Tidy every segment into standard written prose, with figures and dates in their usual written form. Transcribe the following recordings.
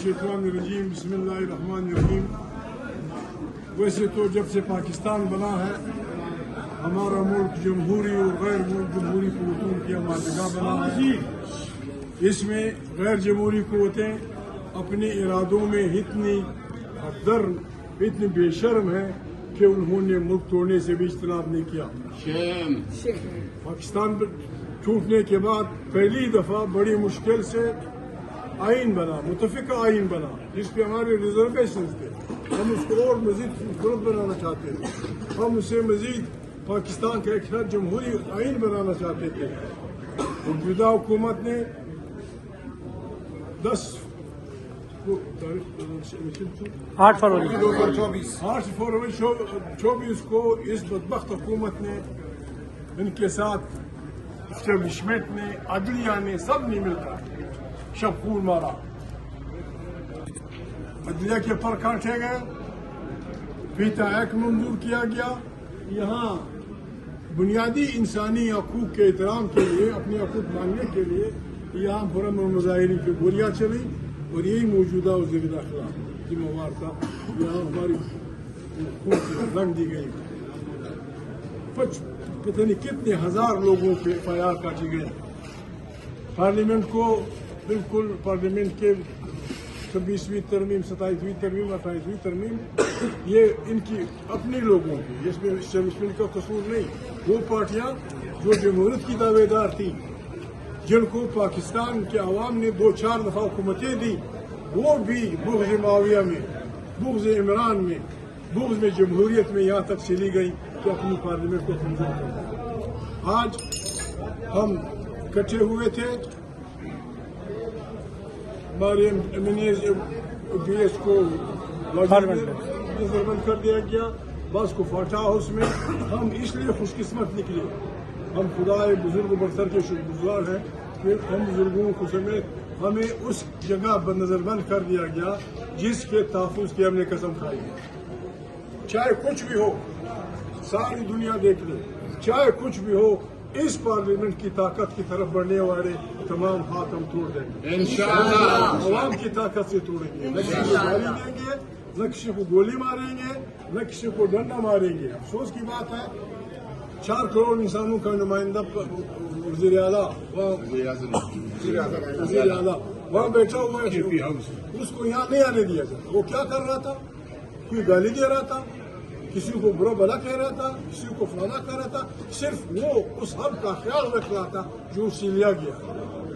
मिनश्शैतानिर्रजीम बिस्मिल्लाहिर्रहमानिर्रहीम। वैसे तो जब से पाकिस्तान बना है हमारा मुल्क जमहूरी और गैर जमहूरी क़ुव्वतों की अमादगाह बना है। इसमें गैर जमहूरी क़ुव्वतें अपने इरादों में इतनी हदर इतनी बेशर्म है कि उन्होंने मुल्क तोड़ने से भी इज्तनाब नहीं किया। पाकिस्तान टूटने के बाद पहली दफ़ा बड़ी मुश्किल से आइन बना, मुतफ़िक़ा आइन बना, जिस पे हमारे रिजर्वेशन थे। हम उसको और मज़ीद खूबसूरत बनाना चाहते थे। हम उसे मज़ीद पाकिस्तान का एक जमहूरी आइन बनाना चाहते थे। मौजूदा हुकूमत ने 8 फरवरी 2024 को इस बदबख्त हुकूमत ने इनके साथ इस्टेब्लिशमेंट ने अदलिया ने सब ने मिलकर शबखूर मारा। अदलिया के पर काटे गए, फीता एक्ट मंजूर किया गया। यहाँ बुनियादी इंसानी हकूक़ के एहतराम के लिए, अपने हकूक़ मांगने के लिए यहाँ फुरम और मुजाहिरीन की गोलियाँ चली और यही मौजूदा वज़ीर दाखिला जिम्मेवार था। यहाँ हमारी खून की रंग दी गई। पता नहीं कितने हजार लोगों के FIR काटे गए। पार्लियामेंट को बिल्कुल पार्लियामेंट के 26वीं तरमीम, 27वीं तरमीम, 28वीं तरमीम ये इनकी अपने लोगों की, जिसमें इस्टेब्लिशमेंट का कसूर नहीं। वो पार्टियां जो जमहूरियत की दावेदार थी, जिनको पाकिस्तान के अवाम ने 2-4 दफ़ा हुकूमतें दी, वो भी बुग़्ज़ माविया में, बुग़्ज़ इमरान में, बुग़्ज़ में जमहूरियत में यहाँ तक चली गई कि अपनी पार्लियामेंट को कमजोर कर दिया। आज हम इकट्ठे हुए थे, हमारे BS को नजरबंद कर दिया गया, बस को फाटा हाउस में। हम इसलिए खुशकिस्मत निकले, हम खुदाए बुजुर्ग बरसर के शुक्रगुजार हैं कि हम बुजुर्गों को समेत हमें उस जगह पर नजरबंद कर दिया गया जिसके तहफ़्फ़ुज़ की हमने कसम खाई है। चाहे कुछ भी हो, सारी दुनिया देख ले, चाहे कुछ भी हो, इस पार्लियामेंट की ताकत की तरफ बढ़ने वाले तमाम हाथ हम तोड़ देंगे इंशाअल्लाह। अवाम की ताकत से तोड़ेंगे, न किसी को गाली देंगे, न किसी को गोली मारेंगे, न किसी को डंडा मारेंगे। अफसोस की बात है 4 करोड़ इंसानों का नुमाइंदा वज़ीर आला वहाँ बैठा हुआ है, उसको यहाँ नहीं आने दिया जाता। वो क्या कर रहा था? कोई गाली दे रहा था, किसी को बुरा भला कह रहा था, किसी को फलाना कह रहा था। सिर्फ वो उस हक का ख्याल रख रहा था जो उसे लिया गया।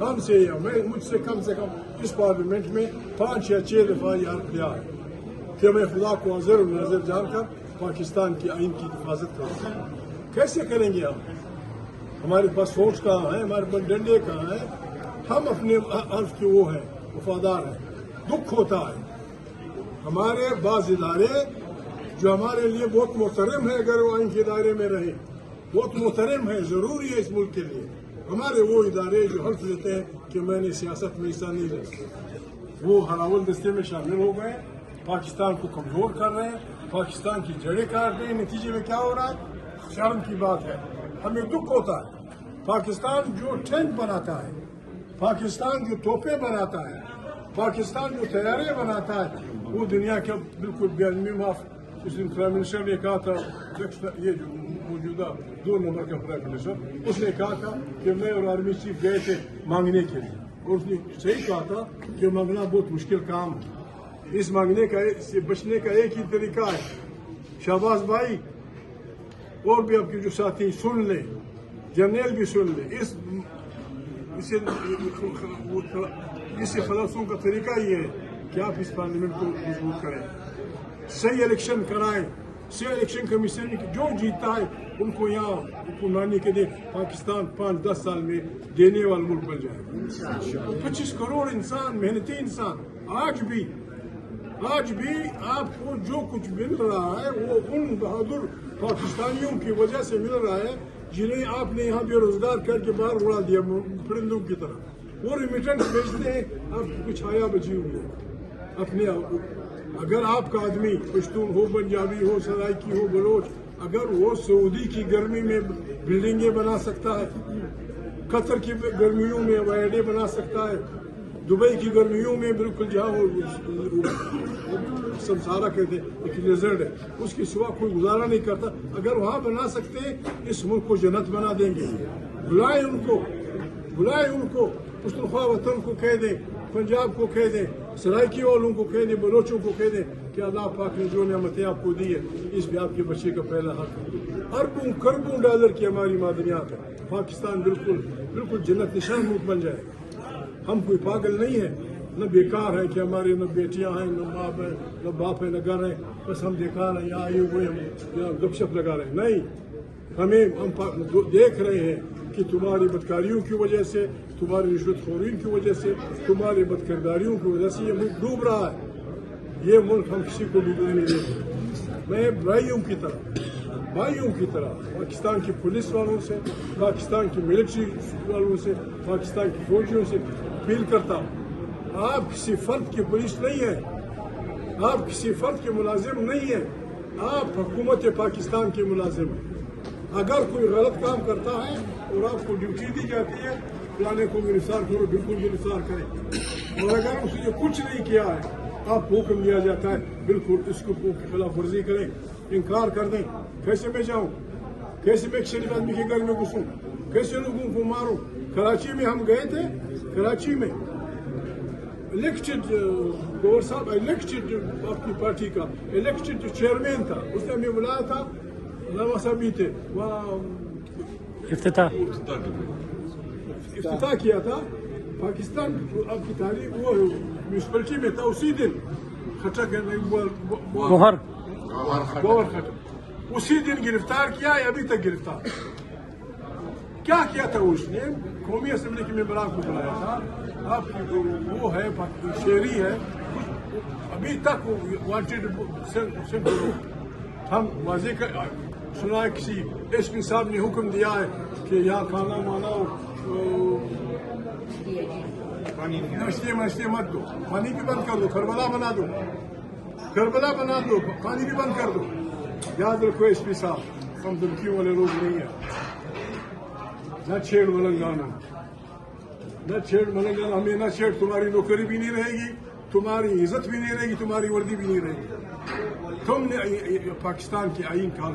हमसे या मुझसे कम से कम इस पार्लियामेंट में 5 या 6 दफ़ा याद किया है कि मैं खुदा को हाज़िर और नाज़िर जानकर पाकिस्तान की आइन की हिफाजत करूँगा। कैसे करेंगे हम? हमारे पास फौज कहाँ है, हमारे पास डंडे कहाँ है? हम अपने अर्फ के वो हैं, वफादार हैं। दुख होता है हमारे बाज़ इदारे जो हमारे लिए बहुत मोहतरम है, अगर वो आइन के दायरे में रहे, बहुत मोहतरम है, ज़रूरी है इस मुल्क के लिए। हमारे वो इदारे जो हल्फ लेते हैं कि मैंने सियासत में हिस्सा नहीं लिया, वो हरावल दस्ते में शामिल हो गए, पाकिस्तान को कमज़ोर कर रहे हैं, पाकिस्तान की जड़ें काट रहे हैं। नतीजे में क्या हो रहा है? शर्म की बात है, हमें दुख होता है। पाकिस्तान जो टैंक बनाता है, पाकिस्तान जो तोपें बनाता है, पाकिस्तान जो तैयारे बनाता है, वो दुनिया का बिल्कुल बेअदबी माफ। उस दिन प्राइम मिनिस्टर ने कहा था, ये जो मौजूदा 2 नंबर का प्राइम मिनिस्टर, उसने कहा था कि मैं और आर्मी चीफ गए थे मांगने के लिए, और उसने सही कहा था कि मांगना बहुत मुश्किल काम है। इस मांगने का से बचने का एक ही तरीका है। शाहबाज भाई और भी आपके जो साथी सुन ले, जर्नल भी सुन ले, इससे खलासों का तरीका ये है कि आप इस पार्लियामेंट को मजबूत करें, सही इलेक्शन कराएं, सही इलेक्शन कमीशन जो जीतता है उनको यहाँ हुक्मरानी के लिए पाकिस्तान 5-10 साल में देने वाला मुल्क बन जाए। 25 करोड़ इंसान, मेहनती इंसान, आज भी आपको जो कुछ मिल रहा है वो उन बहादुर पाकिस्तानियों की वजह से मिल रहा है जिन्हें आपने यहाँ बेरोजगार करके बाहर उड़ा दिया परिंदों की तरह। वो रिमिटेंस भेजते हैं, आपको छाया बची हुई है अपने। अगर आपका आदमी पश्तून हो, पंजाबी हो, सराइकी हो, बलोच, अगर वो सऊदी की गर्मी में बिल्डिंगें बना सकता है, कतर की गर्मियों में वायडे बना सकता है, दुबई की गर्मियों में बिल्कुल जहाँ वो समसारा कहते एक डेजर्ट है, उसके सिवा कोई गुजारा नहीं करता। अगर वहाँ बना सकते हैं, इस मुल्क को जन्नत बना देंगे। बुलाए उनको, बुलाए उनको, पुख्तनख्वा वतन को कह दें, पंजाब को कह दें, सराइकी वालों को कह दें, बलोचों को कह दें कि अल्लाह पाक ने जो नेमतें आपको दी है, इस भी आपके बच्चे का पहला हक है। अरबों खरबों डॉलर की हमारी मादनियात है। पाकिस्तान बिल्कुल बिल्कुल जन्नत निशान मुल्क बन जाएगा। हम कोई पागल नहीं है, न बेकार है कि हमारे न बेटियां हैं, न बाप है, न बाप है, न घर है, बस हम बेकार हैं, यहाँ आए हुए हम यहाँ गपशप लगा रहे हैं। नहीं, हम देख रहे हैं कि तुम्हारी बदकारियों की वजह से, तुम्हारी रिश्वतखोरी की वजह से, तुम्हारी बदकिरदारियों की वजह से ये मुल्क डूब रहा है। ये मुल्क हम किसी को डूबने नहीं देंगे। मैं भाइयों की तरह पाकिस्तान की पुलिस वालों से, पाकिस्तान की मिलिट्री वालों से, पाकिस्तान की फौजियों से अपील करता हूँ, आप किसी फर्द की पुलिस नहीं है, आप किसी फर्द के मुलाजिम नहीं है, आप हुकूमत पाकिस्तान के मुलाजिम हैं। अगर कोई गलत काम करता है और आपको ड्यूटी दी जाती है फलाने को गिरफ्तार करो, बिल्कुल गिरफ्तार करें। और अगर उसने कुछ नहीं किया है, आपको हुक्म दिया जाता है बिल्कुल इसको की खिलाफ वर्जी करें, इनकार कर दें। कैसे मैं जाऊँ, कैसे मैं शरीफ आदमी के घर में घुसूँ, कैसे लोगों को मारूँ? कराची में हम गए थे, कराची में इलेक्टेड गौर साहब इलेक्टेड अपनी पार्टी का इलेक्टेड चेयरमैन था, उसने हमें बुलाया था, नवा साहब भी थे वहाँ, इफ्तिताह किया था। पाकिस्तान आपकी तारीख वो म्यूनसिपलिटी में था, उसी दिन खटक गोहर खटक उसी दिन गिरफ्तार किया है, अभी तक गिरफ्तार। क्या किया था उसने? कौमी असेंबली के मेंबरान को बुलाया था, आपकी वो है शेरी है, अभी तक वांटेड। हम वाजे सुना है किसी एसपी साहब ने हुक्म दिया है कि यहाँ खाना माना नाश्ते मत दो, पानी भी बंद कर दो, करबला बना दो, करबला बना दो, पानी भी बंद कर दो। याद रखो एसपी साहब, हम धमकियों वाले लोग नहीं है। न छेड़ मलंगाना, न छेड़ मलंगाना, हमें न छेड़, तुम्हारी नौकरी भी नहीं रहेगी, तुम्हारी इज्जत भी नहीं रहेगी, तुम्हारी वर्दी भी नहीं रहेगी। तुमने पाकिस्तान की आईन का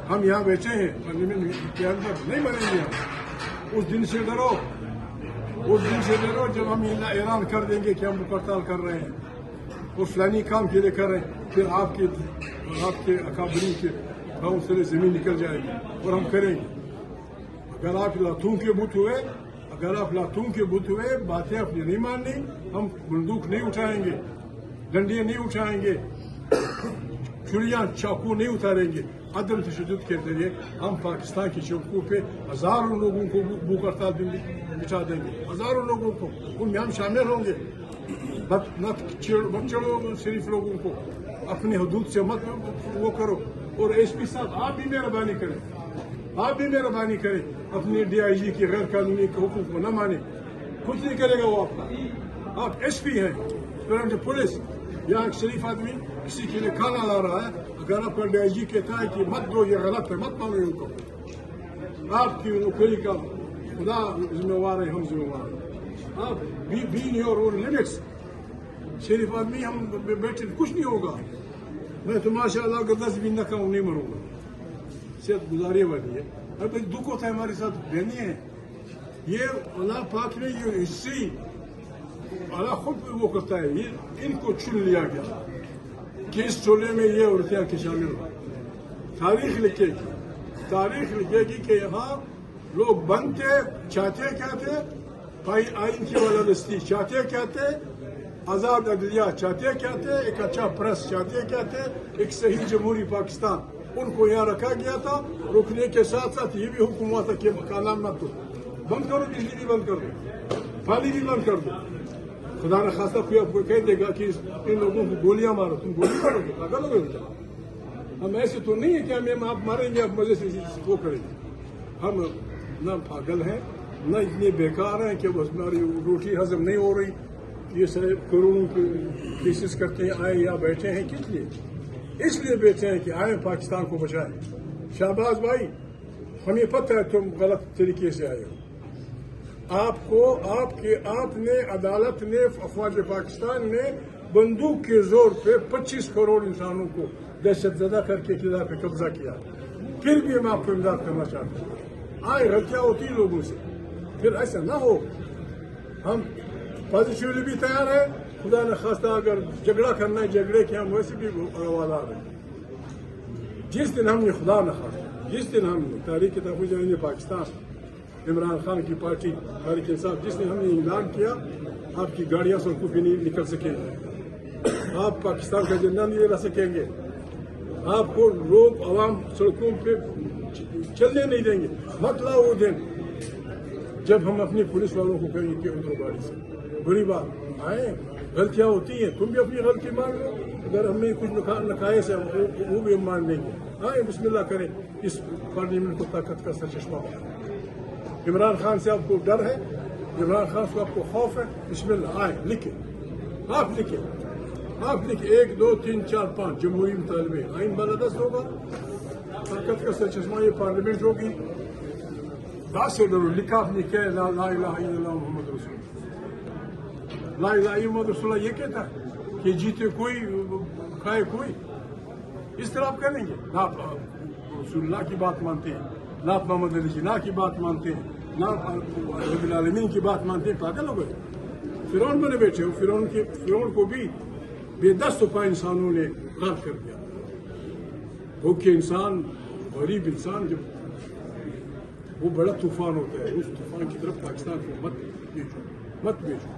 हम यहाँ बैठे हैं पार्लियामेंट के अंदर, नहीं मरेंगे हम। उस दिन से डरो, उस दिन से डरो जब हम ऐलान कर देंगे कि हम हड़ताल कर रहे हैं और फलानी काम के लिए कर रहे हैं, फिर आपके अकाबरी के गाँव से जमीन निकल जाएगी और हम करेंगे। अगर आप लातूं के बुत हुए, बातें अपनी नहीं माननी, हम बंदूक नहीं उठाएंगे, डंडियां नहीं उठाएंगे, छुरियां चाकू नहीं उतारेंगे। अदम तशद्दुद के जरिए हम पाकिस्तान की चौकों पे हजारों लोगों को भूख हड़ताल बिठा देंगे, हजारों लोगों को, उनमें हम शामिल होंगे। मत चढ़ो शरीफ लोगों को, अपने हदूद से मत वो करो। और एसपी साहब आप भी मेहरबानी करें, अपने DIG की गैर कानूनी हुक्म को न माने, कुछ नहीं करेगा वो आपका। आप SP हैं, पुलिस, यहाँ एक शरीफ आदमी किसी के लिए खाना ला रहा है, अगर आपका DIG कहता है कि मत दो, ये गलत है, मत मानो उनको, आपकी नौकरी का खुदा जिम्मेवार है, हम जिम्मेवार हैं। आप be in your own limits. शरीफ आदमी हम बैठे कुछ नहीं होगा। मैं तो माशाअल्लाह अगर 10 भी न खाऊं नहीं मरूंगा, सेहत गुजारी वाली है। अब दुख होता है, हमारे साथ बहनी है, ये अल्लाह पाक ने ये हिस्से अल्लाह खुद वो करता है, ये इनको चुन लिया गया कि इस टोले में ये औरतें आके शामिल हो। तारीख लिखेगी कि यहाँ लोग बनते चाहते क्या थे, आइन की वालादस्ती चाहते क्या थे, आज़ाद अदलिया चाहते क्या थे, एक अच्छा प्रेस चाहते क्या थे, एक सही जमहूरी पाकिस्तान, उनको यहाँ रखा गया था। रुकने के साथ साथ ये भी हुक्म हुआ था कि कालाम मत दो, बंद करो, बिजली भी बंद कर दो, पानी भी बंद कर दो। खुदा न खास्ता कोई आपको कह देगा कि इन लोगों को गोलियां मारो, तुम गोली मारोगे, पागल हो गए। हम ऐसे तो नहीं है कि हम आप मारेंगे, आप मजे से वो करेंगे। हम न पागल हैं, न इतने बेकार हैं कि बस हमारी रोटी हजम नहीं हो रही। ये सारे करोड़ों के केसेस करते हैं, आए या बैठे हैं, किस लिए? इसलिए बैठे हैं कि आए पाकिस्तान को बचाएं। शाहबाज भाई, हमें पता है तुम गलत तरीके से आए हो, آپ نے عدالت نے افواج پاکستان نے بندوق کے زور پہ 25 کروڑ انسانوں کو دہشت زدہ کر کے قلعہ پہ قبضہ کیا. پھر بھی میں آپ کو امداد کرنا چاہتا ہوں. غلطیاں ہوتی ہیں لوگوں سے, پھر ایسا نہ ہو. ہم پازیٹیولی بھی تیار ہیں, خدا نہ خواستہ اگر جھگڑا کرنا ہے جھگڑے کے ہم ویسے بھی آوازدار ہیں. جس دن ہم نے خدا نہ خواستہ جس دن ہم نے تحریک تحفظ جمہوریہ پاکستان عمران خان کی پارٹی تحریک انصاف جس نے ہم نے اعلان کیا آپ کی گاڑیاں سڑکوں پہ نہیں نکل سکیں گے, آپ پاکستان کا جھنڈا نہیں لہرا سکیں گے, آپ کو لوگ عوام سڑکوں پہ چلنے نہیں دیں گے. مت لاؤ وہ دن جب ہم اپنی پولیس والوں کو کہیں گے کہ اترو گاڑی سے. بری بات آئے, غلطیاں ہوتی ہیں, تم بھی اپنی غلطی مان لو. اگر ہم نے کچھ نقائص ہے وہ بھی ہم مان لیں گے. آئے بسم اللہ کریں, اس پارلیمنٹ کو طاقت کا سرچشمہ بنائیں. عمران خان سے آپ کو ڈر ہے, عمران خان سے آپ کو خوف ہے, بسم اللہ آئے لکھیں, آپ لکھیں 1 2 3 4 5 جمہوری مطالبے آئین بالادست ہوگا, طاقت کا سرچشمہ یہ پارلیمنٹ ہوگی. بات سے ڈرو, لکھا آپ نے کیا لا الہ الا اللہ محمد رسول اللہ. لا الہ الا محمد رسول اللہ یہ کہتا ہے کہ جیتے کوئی کھائے کوئی. اس طرح آپ کریں گے نہ آپ رسول اللہ کی بات مانتے ہیں, نہ آپ محمد علی جناح کی بات مانتے ہیں, نہ رب العالمین کی بات مانتے ہیں. پاگل ہو گئے, فرعون بنے بیٹھے ہو. فرعون کو بھی بے دست و پا انسانوں نے غرق کر دیا. بھوکے انسان, غریب انسان, جب وہ بڑا طوفان ہوتا ہے, اس طوفان کی طرف پاکستان کو مت بھیجو.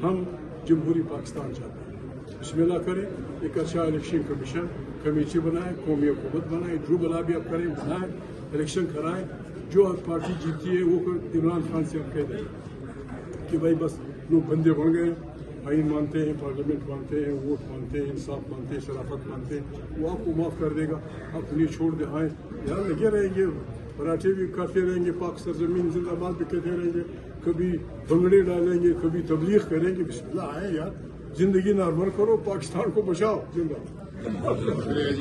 ہم جمہوری پاکستان چاہتے ہیں. بسم اللہ کریں, ایک اچھا الیکشن کمیشن کمیٹی بنائیں, قومی حکومت بنائیں, جو بلا بھی آپ کریں بنائیں, الیکشن کرائیں. جو پارٹی جیتی ہے وہ عمران خان سے ہم کہہ دیں کہ بھائی بس لوگ بندے بن گئے, آئین مانتے ہیں, پارلیمنٹ مانتے ہیں, ووٹ مانتے ہیں, انصاف مانتے ہیں, شرافت مانتے ہیں, وہ آپ کو معاف کر دے گا. آپ انہیں چھوڑ دیں. آئیں یہاں لگے رہیں گے, پراٹھے بھی کرتے رہیں گے, پاک سرزمین زندہ باد بھی کہتے رہیں گے, کبھی بھنگڑے ڈالیں گے, کبھی تبلیغ کریں گے. بسم اللہ آئیں یار, زندگی نارمل کرو, پاکستان کو بچاؤ. زندہ